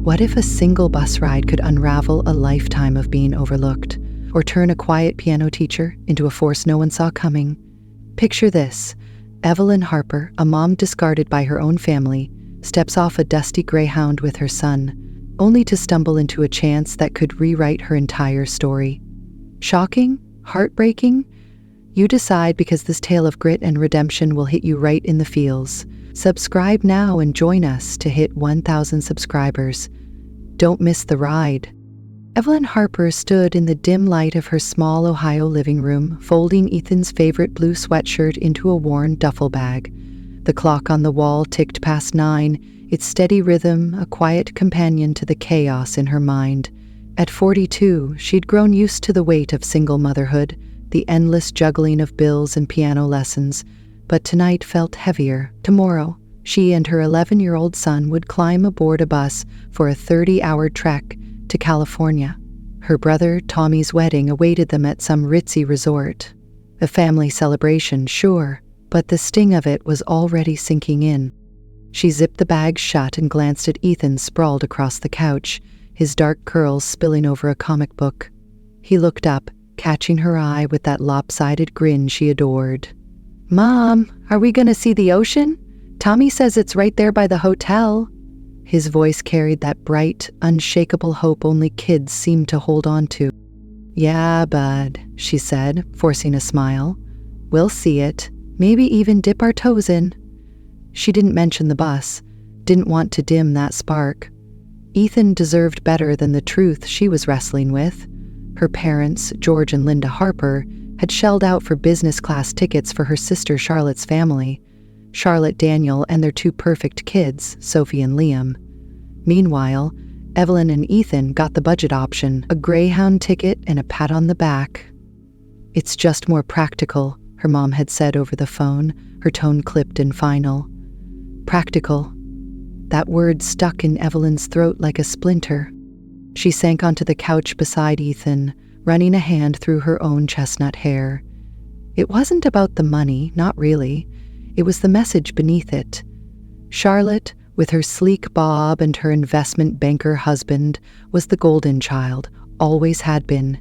What if a single bus ride could unravel a lifetime of being overlooked, or turn a quiet piano teacher into a force no one saw coming? Picture this. Evelyn Harper, a mom discarded by her own family, steps off a dusty Greyhound with her son, only to stumble into a chance that could rewrite her entire story. Shocking? Heartbreaking? You decide, because this tale of grit and redemption will hit you right in the feels. Subscribe now and join us to hit 1,000 subscribers. Don't miss the ride. Evelyn Harper stood in the dim light of her small Ohio living room, folding Ethan's favorite blue sweatshirt into a worn duffel bag. The clock on the wall ticked past 9, its steady rhythm a quiet companion to the chaos in her mind. At 42, she'd grown used to the weight of single motherhood, the endless juggling of bills and piano lessons, but tonight felt heavier. Tomorrow, she and her 11-year-old son would climb aboard a bus for a 30-hour trek to California. Her brother Tommy's wedding awaited them at some ritzy resort. A family celebration, sure, but the sting of it was already sinking in. She zipped the bag shut and glanced at Ethan sprawled across the couch, his dark curls spilling over a comic book. He looked up, catching her eye with that lopsided grin she adored. "Mom, are we going to see the ocean? Tommy says it's right there by the hotel." His voice carried that bright, unshakable hope only kids seem to hold on to. "Yeah, bud," she said, forcing a smile. "We'll see it. Maybe even dip our toes in." She didn't mention the bus, didn't want to dim that spark. Ethan deserved better than the truth she was wrestling with. Her parents, George and Linda Harper, had shelled out for business class tickets for her sister Charlotte's family, Charlotte, Daniel, and their two perfect kids, Sophie and Liam. Meanwhile, Evelyn and Ethan got the budget option, a Greyhound ticket and a pat on the back. "It's just more practical," her mom had said over the phone, her tone clipped and final. Practical. That word stuck in Evelyn's throat like a splinter. She sank onto the couch beside Ethan, running a hand through her own chestnut hair. It wasn't about the money, not really. It was the message beneath it. Charlotte, with her sleek bob and her investment banker husband, was the golden child, always had been.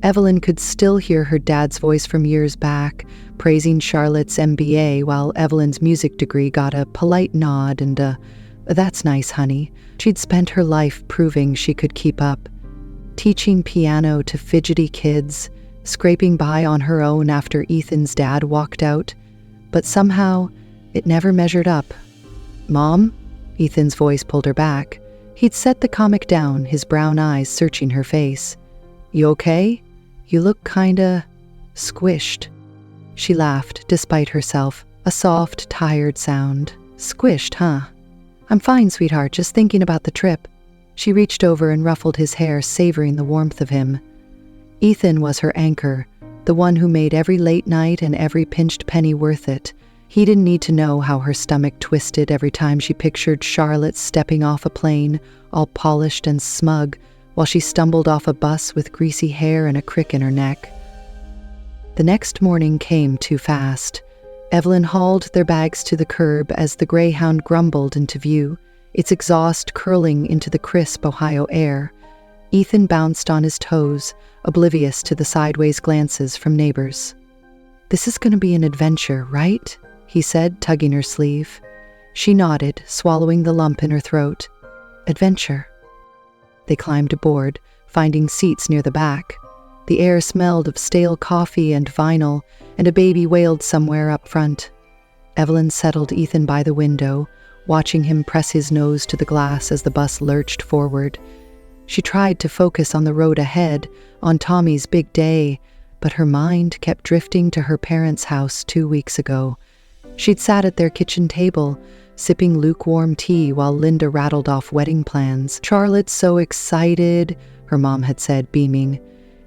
Evelyn could still hear her dad's voice from years back, praising Charlotte's MBA while Evelyn's music degree got a polite nod and a, "That's nice, honey." She'd spent her life proving she could keep up. Teaching piano to fidgety kids, scraping by on her own after Ethan's dad walked out. But somehow, it never measured up. "Mom?" Ethan's voice pulled her back. He'd set the comic down, his brown eyes searching her face. "You okay? You look kinda squished." She laughed, despite herself, a soft, tired sound. "Squished, huh? I'm fine, sweetheart, just thinking about the trip." She reached over and ruffled his hair, savoring the warmth of him. Ethan was her anchor, the one who made every late night and every pinched penny worth it. He didn't need to know how her stomach twisted every time she pictured Charlotte stepping off a plane, all polished and smug, while she stumbled off a bus with greasy hair and a crick in her neck. The next morning came too fast. Evelyn hauled their bags to the curb as the Greyhound grumbled into view, its exhaust curling into the crisp Ohio air. Ethan bounced on his toes, oblivious to the sideways glances from neighbors. "This is going to be an adventure, right?" he said, tugging her sleeve. She nodded, swallowing the lump in her throat. "Adventure." They climbed aboard, finding seats near the back. The air smelled of stale coffee and vinyl, and a baby wailed somewhere up front. Evelyn settled Ethan by the window, watching him press his nose to the glass as the bus lurched forward. She tried to focus on the road ahead, on Tommy's big day, but her mind kept drifting to her parents' house 2 weeks ago. She'd sat at their kitchen table, sipping lukewarm tea while Linda rattled off wedding plans. "Charlotte's so excited," her mom had said, beaming.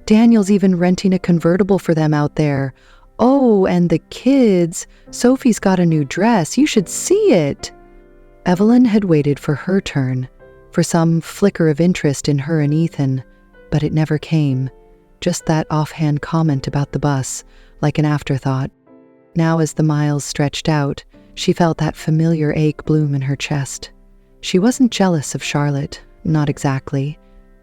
"Daniel's even renting a convertible for them out there. Oh, and the kids. Sophie's got a new dress. You should see it." Evelyn had waited for her turn, for some flicker of interest in her and Ethan, but it never came. Just that offhand comment about the bus, like an afterthought. Now as the miles stretched out, she felt that familiar ache bloom in her chest. She wasn't jealous of Charlotte, Not exactly.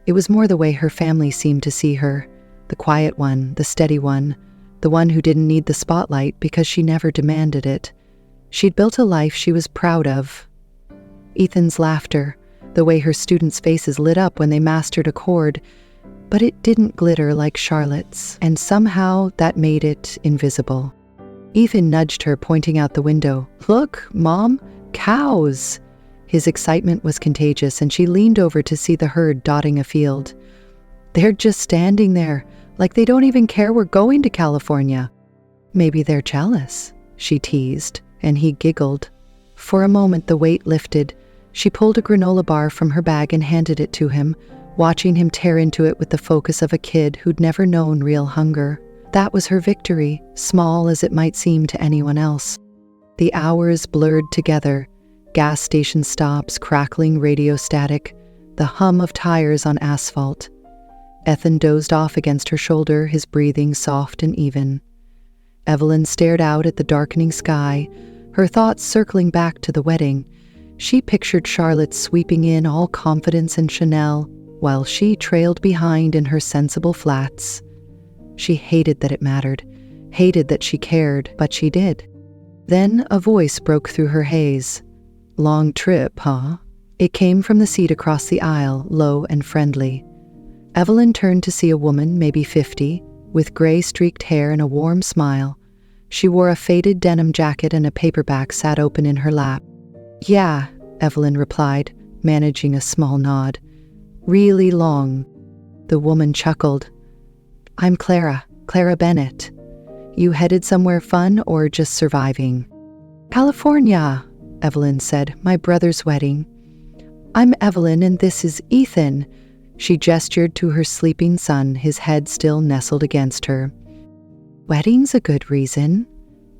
It was more the way her family seemed to see her. The quiet one, the steady one, the one who didn't need the spotlight because she never demanded it. She'd built a life she was proud of. Ethan's laughter, the way her students' faces lit up when they mastered a chord, but it didn't glitter like Charlotte's, and somehow that made it invisible. Ethan nudged her, pointing out the window. "Look, Mom, cows!" His excitement was contagious, and she leaned over to see the herd dotting a field. "They're just standing there, like they don't even care we're going to California." "Maybe they're jealous," she teased, and he giggled. For a moment the weight lifted. She pulled a granola bar from her bag and handed it to him, watching him tear into it with the focus of a kid who'd never known real hunger. That was her victory, small as it might seem to anyone else. The hours blurred together, gas station stops, crackling radio static, the hum of tires on asphalt. Ethan dozed off against her shoulder, his breathing soft and even. Evelyn stared out at the darkening sky, her thoughts circling back to the wedding. She pictured Charlotte sweeping in all confidence and Chanel, while she trailed behind in her sensible flats. She hated that it mattered, hated that she cared, but she did. Then a voice broke through her haze. "Long trip, huh?" It came from the seat across the aisle, low and friendly. Evelyn turned to see a woman, maybe 50, with gray-streaked hair and a warm smile. She wore a faded denim jacket and a paperback sat open in her lap. "Yeah," Evelyn replied, managing a small nod. "Really long." The woman chuckled. "I'm Clara Bennett. You headed somewhere fun or just surviving?" "California," Evelyn said, "my brother's wedding." "I'm Evelyn and this is Ethan." She gestured to her sleeping son, his head still nestled against her. "Wedding's a good reason,"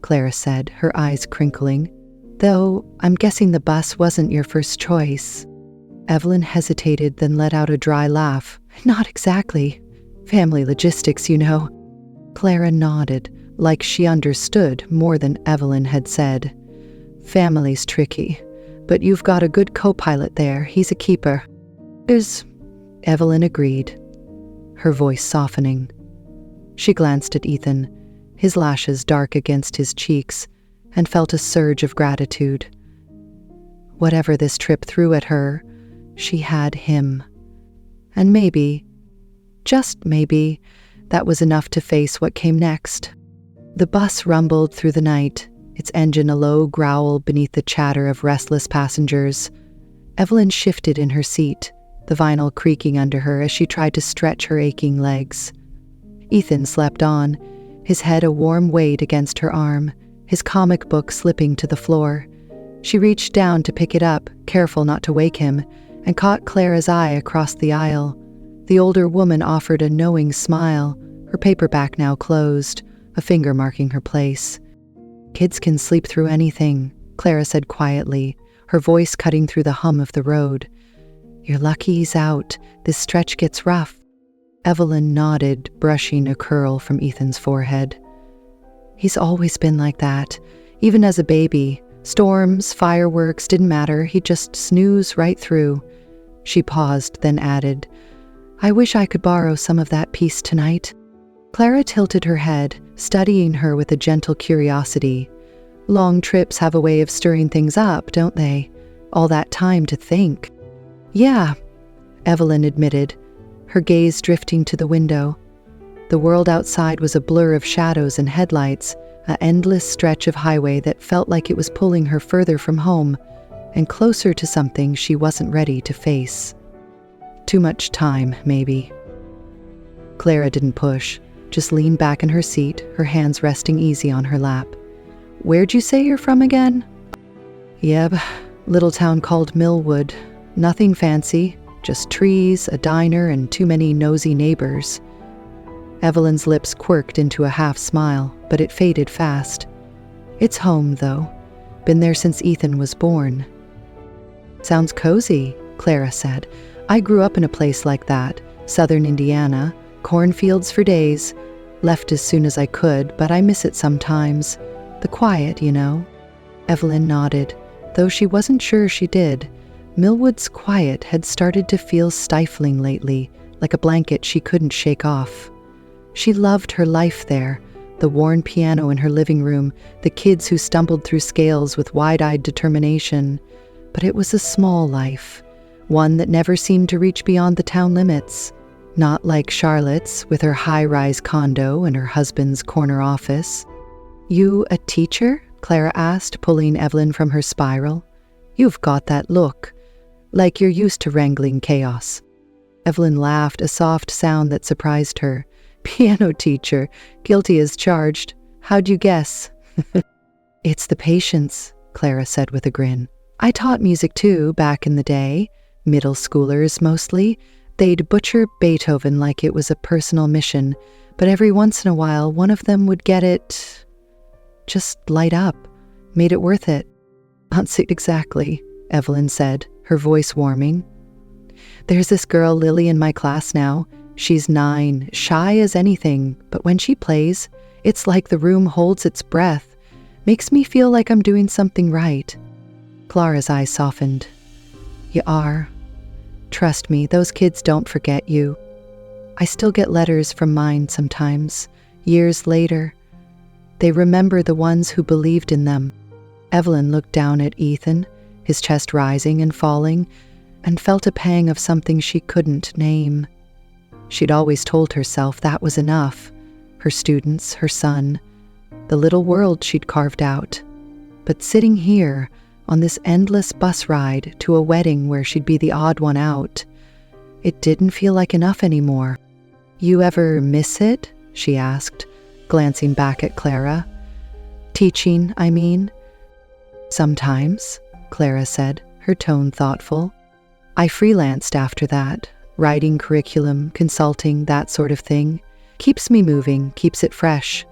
Clara said, her eyes crinkling. "Though I'm guessing the bus wasn't your first choice." Evelyn hesitated, then let out a dry laugh. "Not exactly. Family logistics, you know." Clara nodded, like she understood more than Evelyn had said. "Family's tricky, but you've got a good co-pilot there. He's a keeper." Evelyn agreed, her voice softening. She glanced at Ethan, his lashes dark against his cheeks, and felt a surge of gratitude. Whatever this trip threw at her, she had him. And maybe, just maybe, that was enough to face what came next. The bus rumbled through the night, its engine a low growl beneath the chatter of restless passengers. Evelyn shifted in her seat, the vinyl creaking under her as she tried to stretch her aching legs. Ethan slept on, his head a warm weight against her arm, his comic book slipping to the floor. She reached down to pick it up, careful not to wake him, and caught Clara's eye across the aisle. The older woman offered a knowing smile, her paperback now closed, a finger marking her place. "Kids can sleep through anything," Clara said quietly, her voice cutting through the hum of the road. "You're lucky he's out. This stretch gets rough." Evelyn nodded, brushing a curl from Ethan's forehead. "He's always been like that, even as a baby. Storms, fireworks, didn't matter. He'd just snooze right through." She paused, then added, "I wish I could borrow some of that peace tonight." Clara tilted her head, studying her with a gentle curiosity. Long trips have a way of stirring things up, don't they? All that time to think. "Yeah," Evelyn admitted, her gaze drifting to the window. The world outside was a blur of shadows and headlights, an endless stretch of highway that felt like it was pulling her further from home and closer to something she wasn't ready to face. Too much time, maybe. Clara didn't push, just leaned back in her seat, her hands resting easy on her lap. "Where'd you say you're from again?" "Yep, little town called Millwood. Nothing fancy, just trees, a diner, and too many nosy neighbors." Evelyn's lips quirked into a half smile, but it faded fast. "It's home, though. Been there since Ethan was born." "Sounds cozy," Clara said. "I grew up in a place like that, southern Indiana, cornfields for days. Left as soon as I could, but I miss it sometimes. The quiet, you know." Evelyn nodded, though she wasn't sure she did. Millwood's quiet had started to feel stifling lately, like a blanket she couldn't shake off. She loved her life there, the worn piano in her living room, the kids who stumbled through scales with wide-eyed determination. But it was a small life, one that never seemed to reach beyond the town limits. Not like Charlotte's, with her high-rise condo and her husband's corner office. "You a teacher?" Clara asked, pulling Evelyn from her spiral. "You've got that look, like you're used to wrangling chaos." Evelyn laughed, a soft sound that surprised her. "Piano teacher, guilty as charged. How'd you guess?" "It's the patience," Clara said with a grin. "I taught music too, back in the day. Middle schoolers, mostly. They'd butcher Beethoven like it was a personal mission, but every once in a while, one of them would get it just light up, made it worth it." "That's it exactly," Evelyn said, her voice warming. "There's this girl, Lily, in my class now. She's 9, shy as anything, but when she plays, it's like the room holds its breath. Makes me feel like I'm doing something right." Clara's eyes softened. "You are. Trust me, those kids don't forget you. I still get letters from mine sometimes, years later. They remember the ones who believed in them." Evelyn looked down at Ethan, his chest rising and falling, and felt a pang of something she couldn't name. She'd always told herself that was enough. Her students, her son, the little world she'd carved out. But sitting here, on this endless bus ride to a wedding where she'd be the odd one out, it didn't feel like enough anymore. "You ever miss it?" she asked, glancing back at Clara. "Teaching, I mean." "Sometimes," Clara said, her tone thoughtful. "I freelanced after that. Writing curriculum, consulting, that sort of thing. Keeps me moving, keeps it fresh.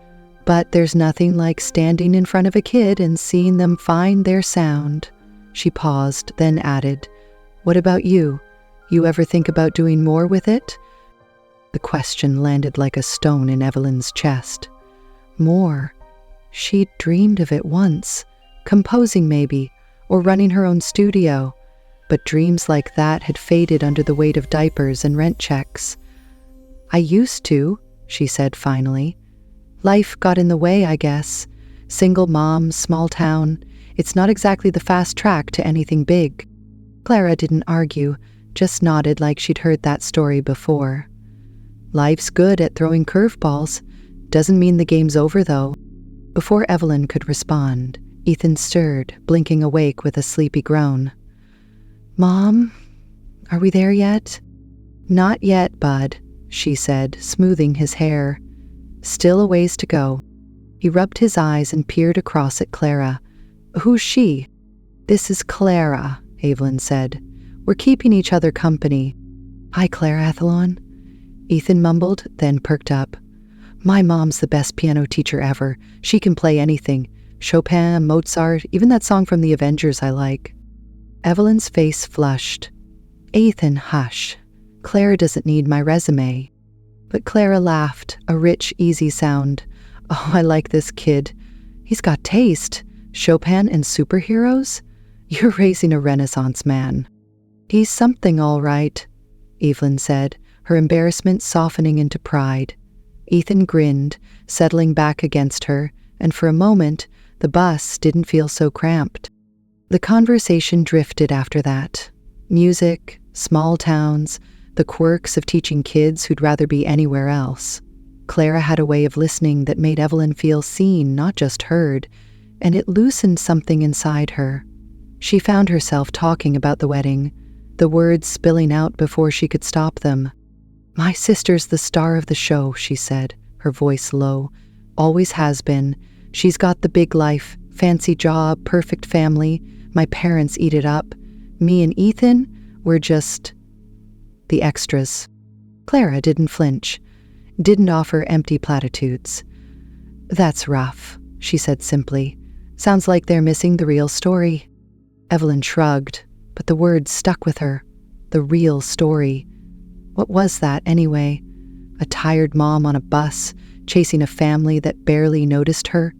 But there's nothing like standing in front of a kid and seeing them find their sound." She paused, then added, "What about you? You ever think about doing more with it?" The question landed like a stone in Evelyn's chest. More. She'd dreamed of it once. Composing maybe, or running her own studio. But dreams like that had faded under the weight of diapers and rent checks. "I used to," she said finally. "Life got in the way, I guess. Single mom, small town. It's not exactly the fast track to anything big." Clara didn't argue, just nodded like she'd heard that story before. "Life's good at throwing curveballs. Doesn't mean the game's over, though." Before Evelyn could respond, Ethan stirred, blinking awake with a sleepy groan. "Mom, are we there yet?" "Not yet, bud," she said, smoothing his hair. "Still a ways to go." He rubbed his eyes and peered across at Clara. "Who's she?" "This is Clara," Evelyn said. "We're keeping each other company." "Hi, Clara Athlon," Ethan mumbled, then perked up. "My mom's the best piano teacher ever. She can play anything. Chopin, Mozart, even that song from the Avengers I like." Evelyn's face flushed. "Ethan, hush. Clara doesn't need my resume." But Clara laughed, a rich, easy sound. "Oh, I like this kid. He's got taste. Chopin and superheroes? You're raising a Renaissance man." "He's something, all right," Evelyn said, her embarrassment softening into pride. Ethan grinned, settling back against her, and for a moment, the bus didn't feel so cramped. The conversation drifted after that. Music, small towns, the quirks of teaching kids who'd rather be anywhere else. Clara had a way of listening that made Evelyn feel seen, not just heard, and it loosened something inside her. She found herself talking about the wedding, the words spilling out before she could stop them. "My sister's the star of the show," she said, her voice low. "Always has been. She's got the big life, fancy job, perfect family. My parents eat it up. Me and Ethan, we're just the extras." Clara didn't flinch, didn't offer empty platitudes. "That's rough," she said simply. "Sounds like they're missing the real story." Evelyn shrugged, but the words stuck with her. The real story. What was that, anyway? A tired mom on a bus, chasing a family that barely noticed her?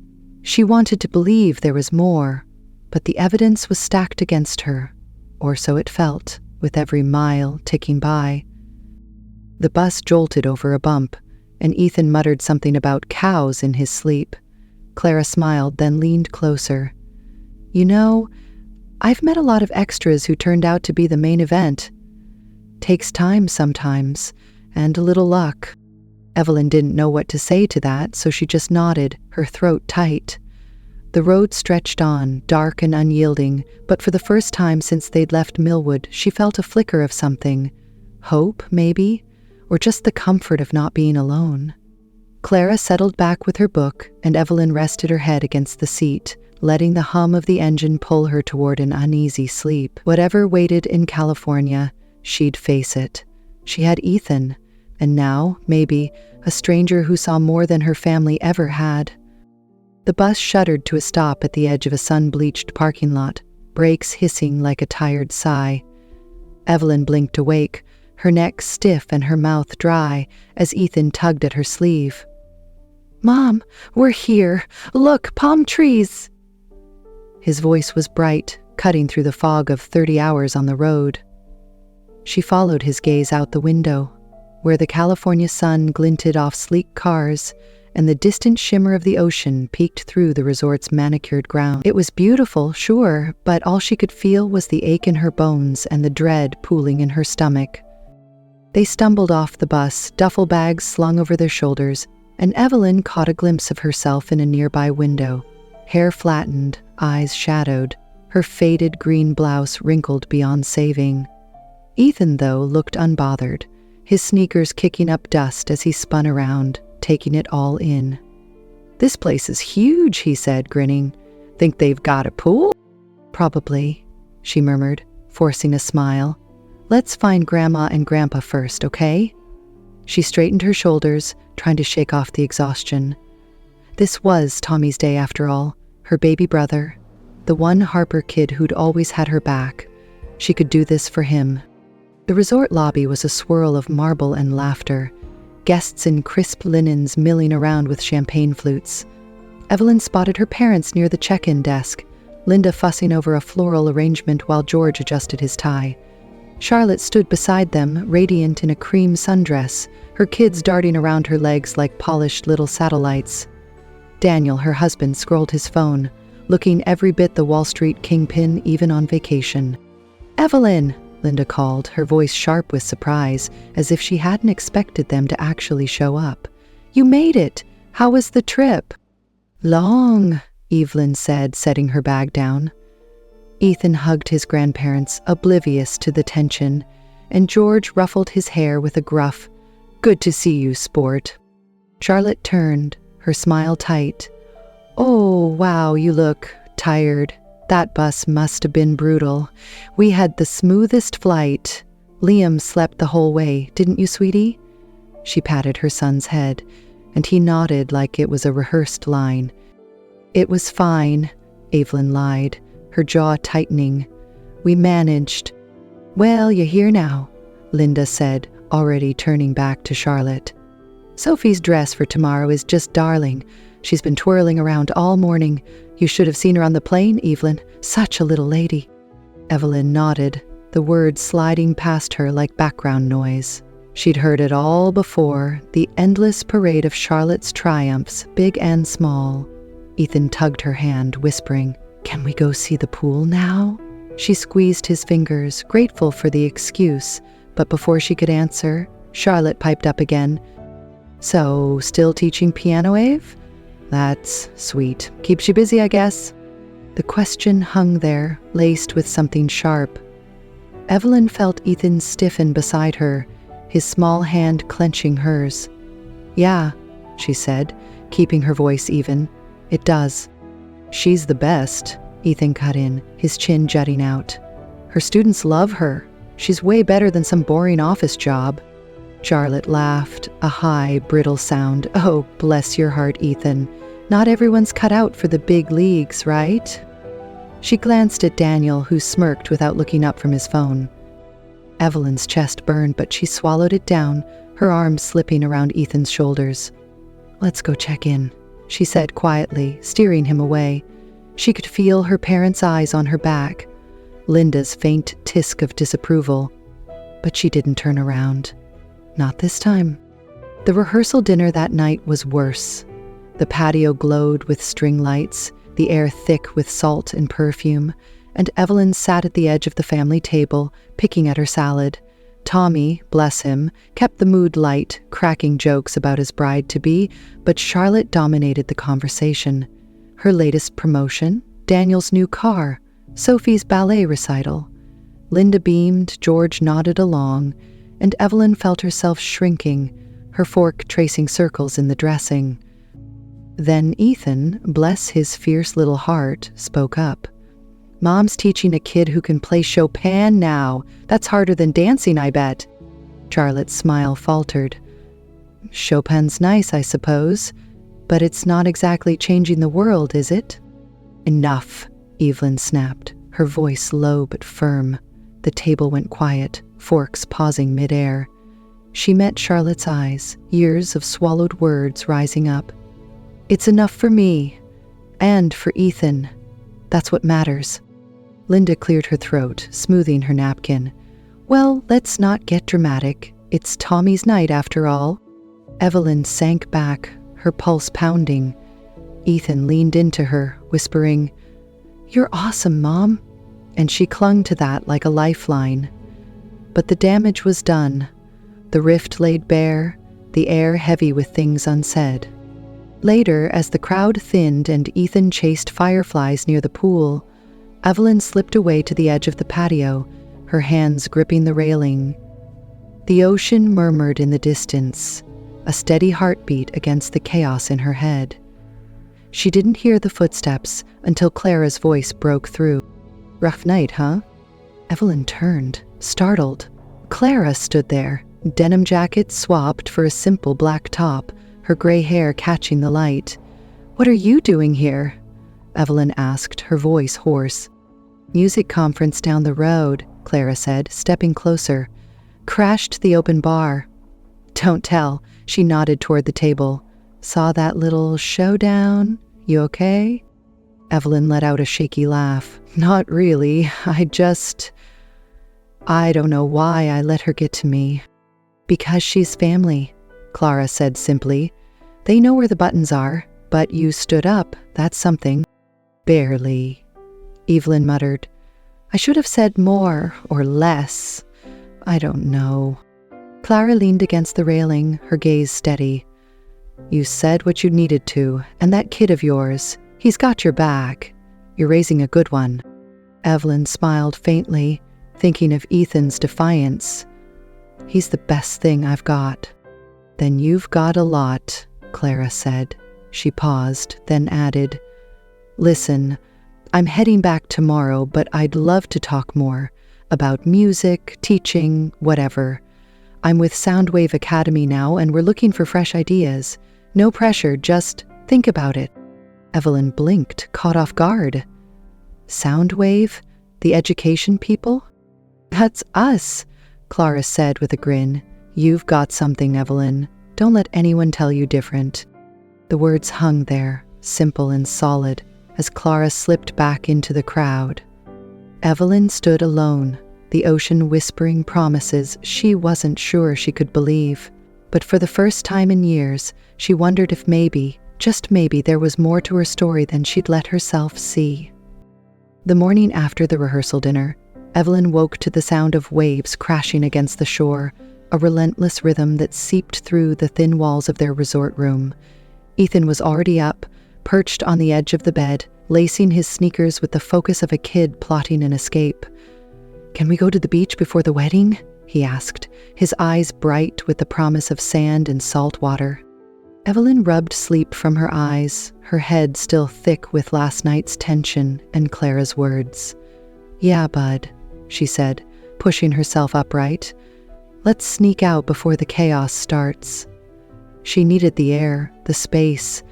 She wanted to believe there was more, but the evidence was stacked against her. or so it felt, with every mile ticking by. The bus jolted over a bump, and Ethan muttered something about cows in his sleep. Clara smiled, then leaned closer. "You know, I've met a lot of extras who turned out to be the main event. Takes time sometimes, and a little luck." Evelyn didn't know what to say to that, so she just nodded, her throat tight. The road stretched on, dark and unyielding, but for the first time since they'd left Millwood, she felt a flicker of something. Hope, maybe? Or just the comfort of not being alone. Clara settled back with her book, and Evelyn rested her head against the seat, letting the hum of the engine pull her toward an uneasy sleep. Whatever waited in California, she'd face it. She had Ethan, and now, maybe, a stranger who saw more than her family ever had. The bus shuddered to a stop at the edge of a sun-bleached parking lot, brakes hissing like a tired sigh. Evelyn blinked awake, her neck stiff and her mouth dry, as Ethan tugged at her sleeve. "Mom, we're here! Look, palm trees!" His voice was bright, cutting through the fog of 30 hours on the road. She followed his gaze out the window, where the California sun glinted off sleek cars, and the distant shimmer of the ocean peeked through the resort's manicured ground. It was beautiful, sure, but all she could feel was the ache in her bones and the dread pooling in her stomach. They stumbled off the bus, duffel bags slung over their shoulders, and Evelyn caught a glimpse of herself in a nearby window, hair flattened, eyes shadowed, her faded green blouse wrinkled beyond saving. Ethan, though, looked unbothered, his sneakers kicking up dust as he spun around, taking it all in. "This place is huge," he said, grinning. "Think they've got a pool?" "Probably," she murmured, forcing a smile. "Let's find Grandma and Grandpa first, okay?" She straightened her shoulders, trying to shake off the exhaustion. This was Tommy's day after all, her baby brother, the one Harper kid who'd always had her back. She could do this for him. The resort lobby was a swirl of marble and laughter, guests in crisp linens milling around with champagne flutes. Evelyn spotted her parents near the check-in desk, Linda fussing over a floral arrangement while George adjusted his tie. Charlotte stood beside them, radiant in a cream sundress, her kids darting around her legs like polished little satellites. Daniel, her husband, scrolled his phone, looking every bit the Wall Street kingpin even on vacation. "Evelyn!" Linda called, her voice sharp with surprise, as if she hadn't expected them to actually show up. "You made it! How was the trip?" "Long," Evelyn said, setting her bag down. Ethan hugged his grandparents, oblivious to the tension, and George ruffled his hair with a gruff, "Good to see you, sport." Charlotte turned, her smile tight. "Oh, wow, you look tired. That bus must have been brutal. We had the smoothest flight. Liam slept the whole way, didn't you, sweetie?" She patted her son's head, and he nodded like it was a rehearsed line. "It was fine," Evelyn lied, her jaw tightening. "We managed." "Well, you're here now," Linda said, already turning back to Charlotte. "Sophie's dress for tomorrow is just darling. She's been twirling around all morning. You should have seen her on the plane, Evelyn. Such a little lady." Evelyn nodded, the words sliding past her like background noise. She'd heard it all before, the endless parade of Charlotte's triumphs, big and small. Ethan tugged her hand, whispering, "Can we go see the pool now?" She squeezed his fingers, grateful for the excuse, but before she could answer, Charlotte piped up again. "So, still teaching piano, Ave? That's sweet. Keeps you busy, I guess." The question hung there, laced with something sharp. Evelyn felt Ethan stiffen beside her, his small hand clenching hers. "Yeah," she said, keeping her voice even. "It does." "She's the best," Ethan cut in, his chin jutting out. "Her students love her. She's way better than some boring office job." Charlotte laughed, a high, brittle sound. "Oh, bless your heart, Ethan. Not everyone's cut out for the big leagues, right?" She glanced at Daniel, who smirked without looking up from his phone. Evelyn's chest burned, but she swallowed it down, her arms slipping around Ethan's shoulders. "Let's go check in," she said quietly, steering him away. She could feel her parents' eyes on her back. Linda's faint tisk of disapproval. But she didn't turn around. Not this time. The rehearsal dinner that night was worse. The patio glowed with string lights, the air thick with salt and perfume, and Evelyn sat at the edge of the family table, picking at her salad. Tommy, bless him, kept the mood light, cracking jokes about his bride-to-be, but Charlotte dominated the conversation. Her latest promotion, Daniel's new car, Sophie's ballet recital. Linda beamed, George nodded along, and Evelyn felt herself shrinking, her fork tracing circles in the dressing. Then Ethan, bless his fierce little heart, spoke up. "Mom's teaching a kid who can play Chopin now. That's harder than dancing, I bet." Charlotte's smile faltered. "Chopin's nice, I suppose, but it's not exactly changing the world, is it?" "Enough," Evelyn snapped, her voice low but firm. The table went quiet, forks pausing midair. She met Charlotte's eyes, years of swallowed words rising up. "It's enough for me. And for Ethan. That's what matters." Linda cleared her throat, smoothing her napkin. "Well, let's not get dramatic. It's Tommy's night, after all." Evelyn sank back, her pulse pounding. Ethan leaned into her, whispering, "You're awesome, Mom." And she clung to that like a lifeline. But the damage was done. The rift laid bare, the air heavy with things unsaid. Later, as the crowd thinned and Ethan chased fireflies near the pool, Evelyn slipped away to the edge of the patio, her hands gripping the railing. The ocean murmured in the distance, a steady heartbeat against the chaos in her head. She didn't hear the footsteps until Clara's voice broke through. "Rough night, huh?" Evelyn turned, startled. Clara stood there, denim jacket swapped for a simple black top, her gray hair catching the light. "What are you doing here?" Evelyn asked, her voice hoarse. "Music conference down the road," Clara said, stepping closer. "Crashed the open bar." "Don't tell," she nodded toward the table. "Saw that little showdown? You okay?" Evelyn let out a shaky laugh. "Not really. I don't know why I let her get to me." "Because she's family," Clara said simply. "They know where the buttons are, but you stood up. That's something." "Barely," Evelyn muttered. "I should have said more or less. I don't know." Clara leaned against the railing, her gaze steady. "You said what you needed to, and that kid of yours, he's got your back. You're raising a good one." Evelyn smiled faintly, thinking of Ethan's defiance. "He's the best thing I've got." "Then you've got a lot," Clara said. She paused, then added, "Listen, I'm heading back tomorrow, but I'd love to talk more about music, teaching, whatever. I'm with Soundwave Academy now, and we're looking for fresh ideas. No pressure, just think about it." Evelyn blinked, caught off guard. "Soundwave? The education people?" "That's us," Clara said with a grin. "You've got something, Evelyn. Don't let anyone tell you different." The words hung there, simple and solid, as Clara slipped back into the crowd. Evelyn stood alone, the ocean whispering promises she wasn't sure she could believe. But for the first time in years, she wondered if maybe, just maybe, there was more to her story than she'd let herself see. The morning after the rehearsal dinner, Evelyn woke to the sound of waves crashing against the shore, a relentless rhythm that seeped through the thin walls of their resort room. Ethan was already up, perched on the edge of the bed, lacing his sneakers with the focus of a kid plotting an escape. "Can we go to the beach before the wedding?" he asked, his eyes bright with the promise of sand and salt water. Evelyn rubbed sleep from her eyes, her head still thick with last night's tension and Clara's words. "Yeah, bud," she said, pushing herself upright. "Let's sneak out before the chaos starts." She needed the air, the space,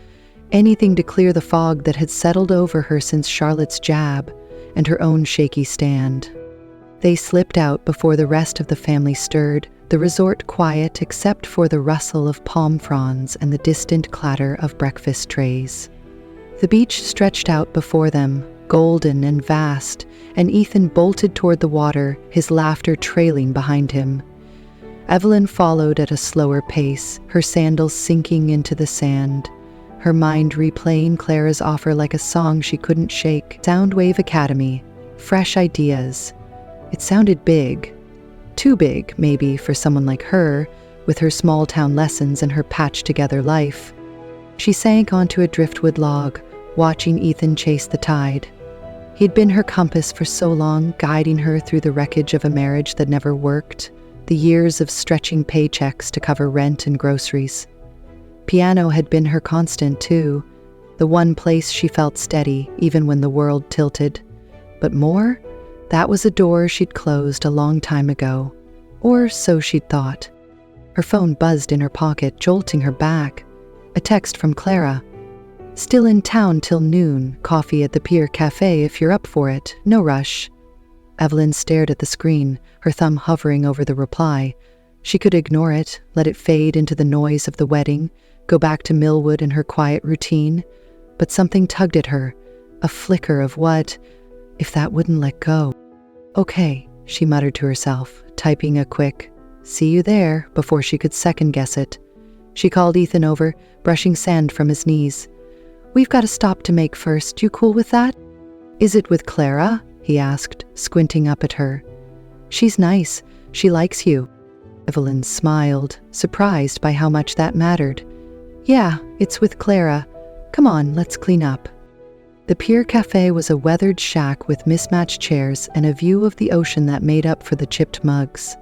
anything to clear the fog that had settled over her since Charlotte's jab and her own shaky stand. They slipped out before the rest of the family stirred, the resort quiet except for the rustle of palm fronds and the distant clatter of breakfast trays. The beach stretched out before them, golden and vast, and Ethan bolted toward the water, his laughter trailing behind him. Evelyn followed at a slower pace, her sandals sinking into the sand, her mind replaying Clara's offer like a song she couldn't shake. Soundwave Academy. Fresh ideas. It sounded big. Too big, maybe, for someone like her, with her small-town lessons and her patched-together life. She sank onto a driftwood log, watching Ethan chase the tide. He'd been her compass for so long, guiding her through the wreckage of a marriage that never worked, the years of stretching paychecks to cover rent and groceries. Piano had been her constant, too, the one place she felt steady, even when the world tilted. But more? That was a door she'd closed a long time ago. Or so she'd thought. Her phone buzzed in her pocket, jolting her back. A text from Clara. "Still in town till noon. Coffee at the Pier Cafe if you're up for it. No rush." Evelyn stared at the screen, her thumb hovering over the reply. She could ignore it, let it fade into the noise of the wedding, go back to Millwood and her quiet routine. But something tugged at her, a flicker of what, if that wouldn't let go. "Okay," she muttered to herself, typing a quick, "See you there," before she could second-guess it. She called Ethan over, brushing sand from his knees. "We've got a stop to make first. You cool with that?" "Is it with Clara?" he asked, squinting up at her. "She's nice. She likes you." Evelyn smiled, surprised by how much that mattered. "Yeah, it's with Clara. Come on, let's clean up." The Pier Cafe was a weathered shack with mismatched chairs and a view of the ocean that made up for the chipped mugs.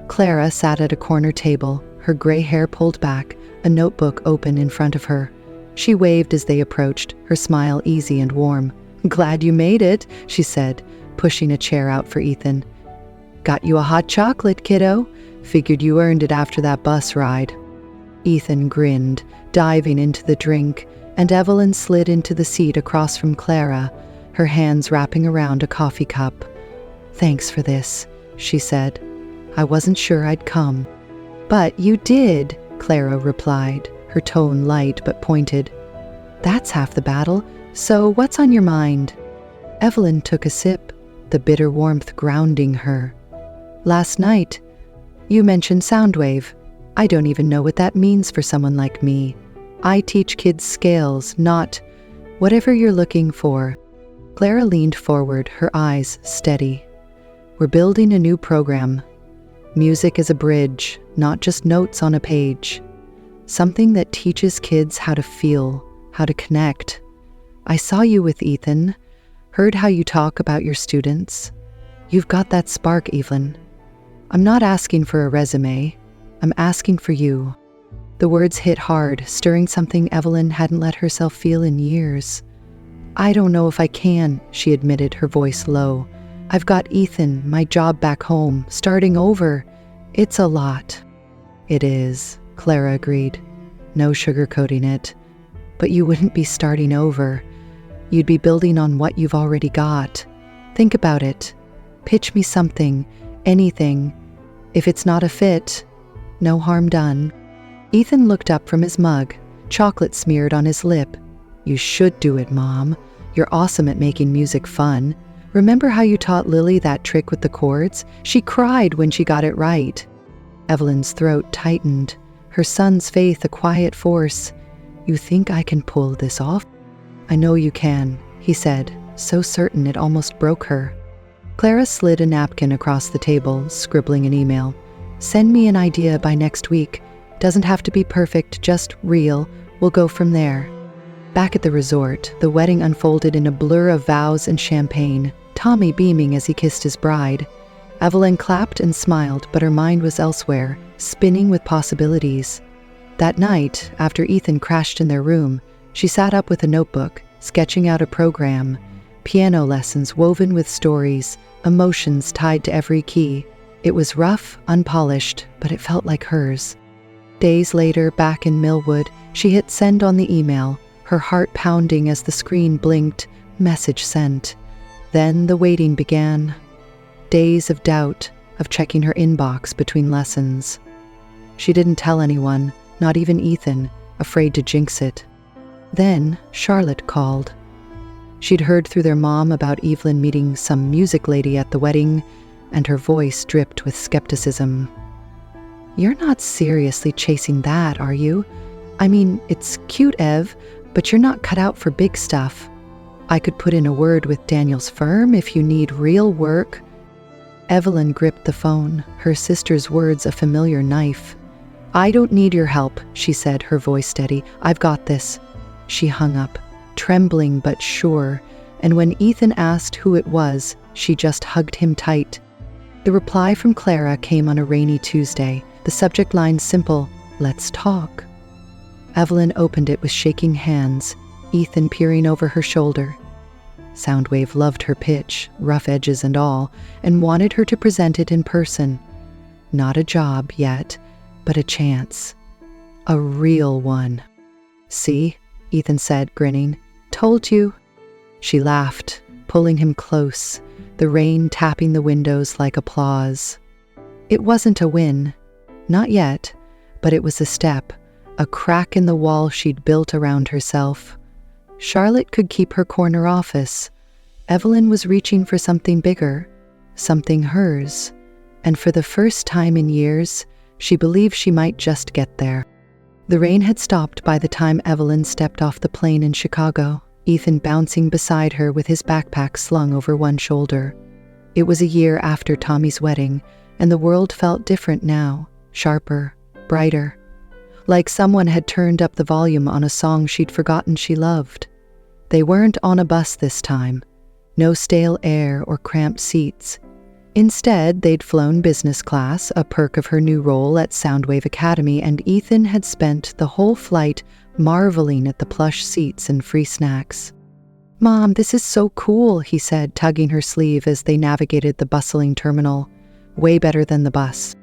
Clara sat at a corner table, her gray hair pulled back, a notebook open in front of her. She waved as they approached, her smile easy and warm. "Glad you made it," she said, pushing a chair out for Ethan. "Got you a hot chocolate, kiddo. Figured you earned it after that bus ride." Ethan grinned, diving into the drink, and Evelyn slid into the seat across from Clara, her hands wrapping around a coffee cup. "Thanks for this," she said. "I wasn't sure I'd come." "But you did," Clara replied, her tone light but pointed. "That's half the battle. So what's on your mind?" Evelyn took a sip, the bitter warmth grounding her. "Last night, you mentioned Soundwave. I don't even know what that means for someone like me. I teach kids scales, not whatever you're looking for." Clara leaned forward, her eyes steady. "We're building a new program. Music as a bridge, not just notes on a page. Something that teaches kids how to feel, how to connect. I saw you with Ethan, heard how you talk about your students. You've got that spark, Evelyn. I'm not asking for a resume. I'm asking for you." The words hit hard, stirring something Evelyn hadn't let herself feel in years. "I don't know if I can," she admitted, her voice low. "I've got Ethan, my job back home, starting over. It's a lot." "It is," Clara agreed. No sugarcoating it. "But you wouldn't be starting over. You'd be building on what you've already got. Think about it. Pitch me something, anything. If it's not a fit, no harm done." Ethan looked up from his mug, chocolate smeared on his lip. "You should do it, Mom. You're awesome at making music fun. Remember how you taught Lily that trick with the chords? She cried when she got it right." Evelyn's throat tightened, her son's faith a quiet force. "You think I can pull this off?" "I know you can," he said, so certain it almost broke her. Clara slid a napkin across the table, scribbling an email. "Send me an idea by next week. Doesn't have to be perfect, just real. We'll go from there." Back at the resort, the wedding unfolded in a blur of vows and champagne, Tommy beaming as he kissed his bride. Evelyn clapped and smiled, but her mind was elsewhere, spinning with possibilities. That night, after Ethan crashed in their room, she sat up with a notebook, sketching out a program, piano lessons woven with stories, emotions tied to every key. It was rough, unpolished, but it felt like hers. Days later, back in Millwood, she hit send on the email, her heart pounding as the screen blinked, message sent. Then the waiting began. Days of doubt, of checking her inbox between lessons. She didn't tell anyone, not even Ethan, afraid to jinx it. Then Charlotte called. She'd heard through their mom about Evelyn meeting some music lady at the wedding, and her voice dripped with skepticism. "You're not seriously chasing that, are you? I mean, it's cute, Ev, but you're not cut out for big stuff. I could put in a word with Daniel's firm if you need real work." Evelyn gripped the phone, her sister's words a familiar knife. "I don't need your help," she said, her voice steady. "I've got this." She hung up, trembling but sure, and when Ethan asked who it was, she just hugged him tight. The reply from Clara came on a rainy Tuesday, the subject line simple, "Let's talk." Evelyn opened it with shaking hands, Ethan peering over her shoulder. Soundwave loved her pitch, rough edges and all, and wanted her to present it in person. Not a job yet, but a chance. A real one. "See?" Ethan said, grinning. "Told you." She laughed, pulling him close, the rain tapping the windows like applause. It wasn't a win. Not yet, but it was a step, a crack in the wall she'd built around herself. Charlotte could keep her corner office. Evelyn was reaching for something bigger, something hers, and for the first time in years, she believed she might just get there. The rain had stopped by the time Evelyn stepped off the plane in Chicago, Ethan bouncing beside her with his backpack slung over one shoulder. It was a year after Tommy's wedding, and the world felt different now, sharper, brighter. Like someone had turned up the volume on a song she'd forgotten she loved. They weren't on a bus this time. No stale air or cramped seats. Instead, they'd flown business class, a perk of her new role at Soundwave Academy, and Ethan had spent the whole flight marveling at the plush seats and free snacks. "Mom, this is so cool," he said, tugging her sleeve as they navigated the bustling terminal. "Way better than the bus."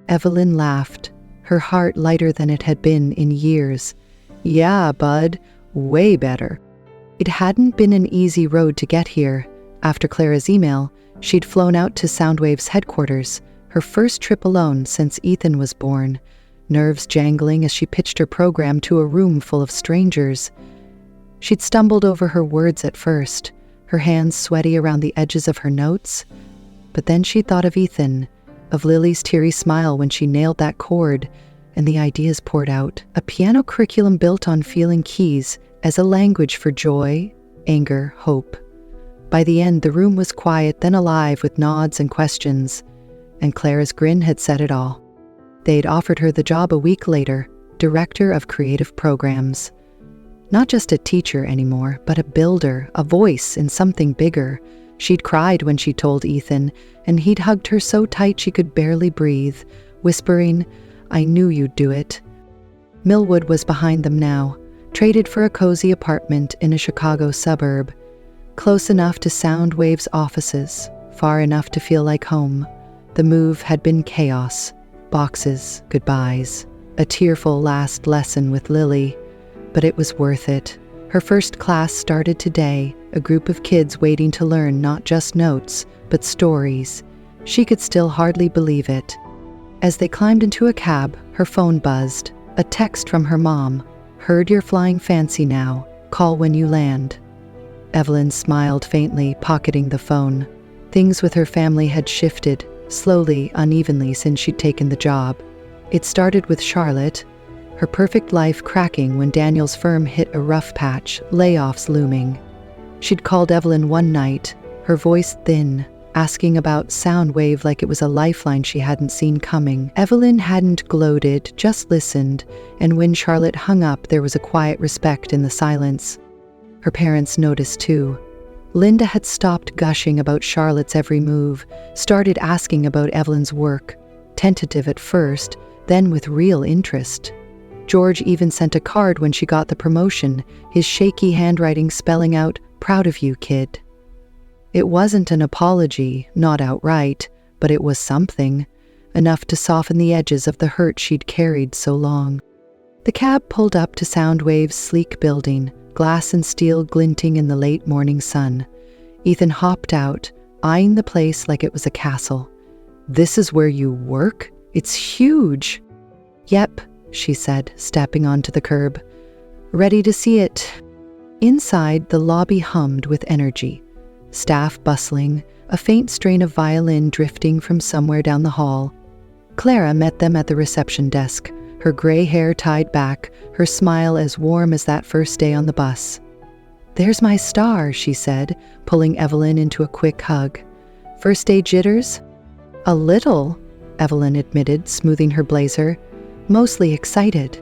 Evelyn laughed, her heart lighter than it had been in years. "Yeah, bud, way better." It hadn't been an easy road to get here. After Clara's email, she'd flown out to Soundwave's headquarters, her first trip alone since Ethan was born, nerves jangling as she pitched her program to a room full of strangers. She'd stumbled over her words at first, her hands sweaty around the edges of her notes. But then she thought of Ethan, of Lily's teary smile when she nailed that chord, and the ideas poured out. A piano curriculum built on feeling keys as a language for joy, anger, hope. By the end, the room was quiet, then alive with nods and questions, and Clara's grin had said it all. They'd offered her the job a week later, Director of Creative Programs. Not just a teacher anymore, but a builder, a voice in something bigger. She'd cried when she told Ethan, and he'd hugged her so tight she could barely breathe, whispering, "I knew you'd do it." Millwood was behind them now, traded for a cozy apartment in a Chicago suburb. Close enough to Soundwave's offices, far enough to feel like home. The move had been chaos, boxes, goodbyes, a tearful last lesson with Lily, but it was worth it. Her first class started today, a group of kids waiting to learn not just notes, but stories. She could still hardly believe it. As they climbed into a cab, her phone buzzed, a text from her mom. "Heard you're flying fancy now. Call when you land." Evelyn smiled faintly, pocketing the phone. Things with her family had shifted, slowly, unevenly, since she'd taken the job. It started with Charlotte, her perfect life cracking when Daniel's firm hit a rough patch, layoffs looming. She'd called Evelyn one night, her voice thin, asking about Soundwave like it was a lifeline she hadn't seen coming. Evelyn hadn't gloated, just listened, and when Charlotte hung up, there was a quiet respect in the silence. Her parents noticed too. Linda had stopped gushing about Charlotte's every move, started asking about Evelyn's work, tentative at first, then with real interest. George even sent a card when she got the promotion, his shaky handwriting spelling out, "Proud of you, kid." It wasn't an apology, not outright, but it was something, enough to soften the edges of the hurt she'd carried so long. The cab pulled up to Soundwave's sleek building, glass and steel glinting in the late morning sun. Ethan hopped out, eyeing the place like it was a castle. "This is where you work? It's huge." "Yep," she said, stepping onto the curb. "Ready to see it." Inside, the lobby hummed with energy. Staff bustling, a faint strain of violin drifting from somewhere down the hall. Clara met them at the reception desk, her gray hair tied back, her smile as warm as that first day on the bus. "There's my star," she said, pulling Evelyn into a quick hug. "First day jitters?" "A little," Evelyn admitted, smoothing her blazer. "Mostly excited."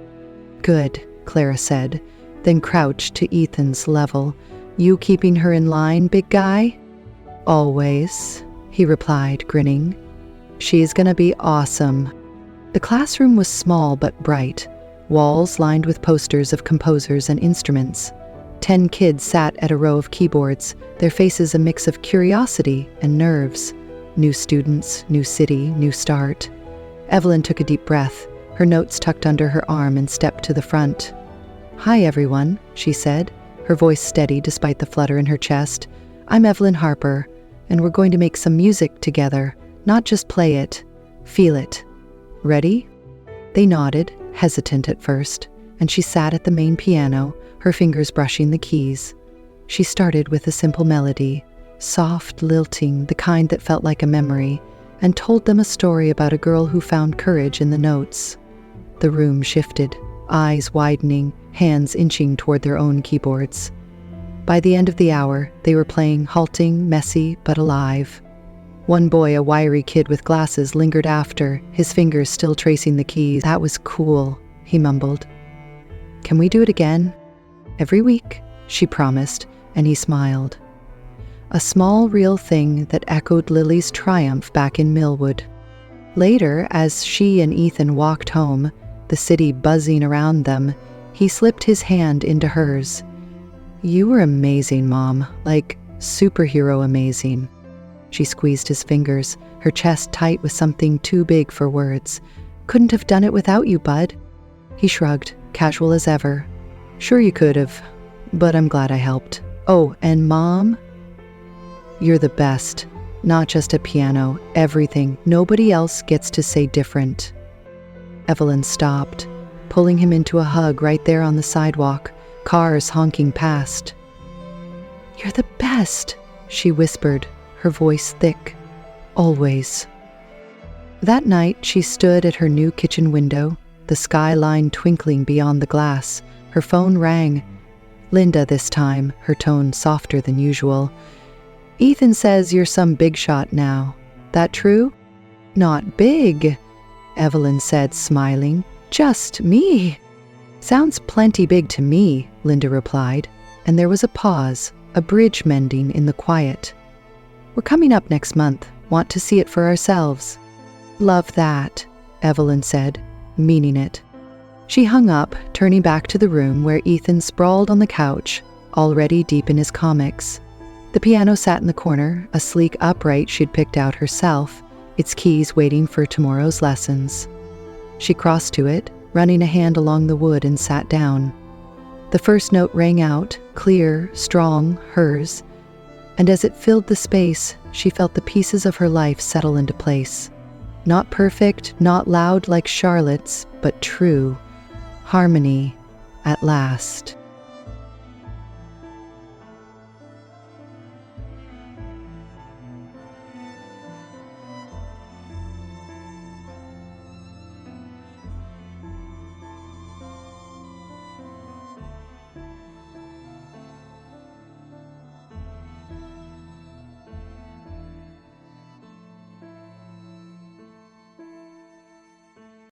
"Good," Clara said, then crouched to Ethan's level. "You keeping her in line, big guy?" "Always," he replied, grinning. "She's gonna be awesome." The classroom was small but bright, walls lined with posters of composers and instruments. 10 kids sat at a row of keyboards, their faces a mix of curiosity and nerves. New students, new city, new start. Evelyn took a deep breath, her notes tucked under her arm, and stepped to the front. "Hi, everyone," she said, her voice steady despite the flutter in her chest. "I'm Evelyn Harper, and we're going to make some music together, not just play it, feel it. Ready?" They nodded, hesitant at first, and she sat at the main piano, her fingers brushing the keys. She started with a simple melody, soft, lilting, the kind that felt like a memory, and told them a story about a girl who found courage in the notes. The room shifted, eyes widening, hands inching toward their own keyboards. By the end of the hour, they were playing halting, messy, but alive. One boy, a wiry kid with glasses, lingered after, his fingers still tracing the keys. "That was cool," he mumbled. "Can we do it again?" "Every week," she promised, and he smiled. A small, real thing that echoed Lily's triumph back in Millwood. Later, as she and Ethan walked home, the city buzzing around them, he slipped his hand into hers. "You were amazing, Mom, like superhero amazing." She squeezed his fingers, her chest tight with something too big for words. "Couldn't have done it without you, bud." He shrugged, casual as ever. "Sure you could have, but I'm glad I helped. Oh, and Mom, you're the best. Not just at piano, everything. Nobody else gets to say different." Evelyn stopped, pulling him into a hug right there on the sidewalk, cars honking past. "You're the best," she whispered, her voice thick. "Always." That night, she stood at her new kitchen window, the skyline twinkling beyond the glass. Her phone rang. Linda this time, her tone softer than usual. "Ethan says you're some big shot now. That true?" "Not big," Evelyn said, smiling. "Just me." "Sounds plenty big to me," Linda replied, and there was a pause, a bridge mending in the quiet. "We're coming up next month. Want to see it for ourselves." "Love that," Evelyn said, meaning it. She hung up, turning back to the room where Ethan sprawled on the couch, already deep in his comics. The piano sat in the corner, a sleek upright she'd picked out herself, its keys waiting for tomorrow's lessons. She crossed to it, running a hand along the wood, and sat down. The first note rang out, clear, strong, hers, and as it filled the space, she felt the pieces of her life settle into place. Not perfect, not loud like Charlotte's, but true. Harmony, at last.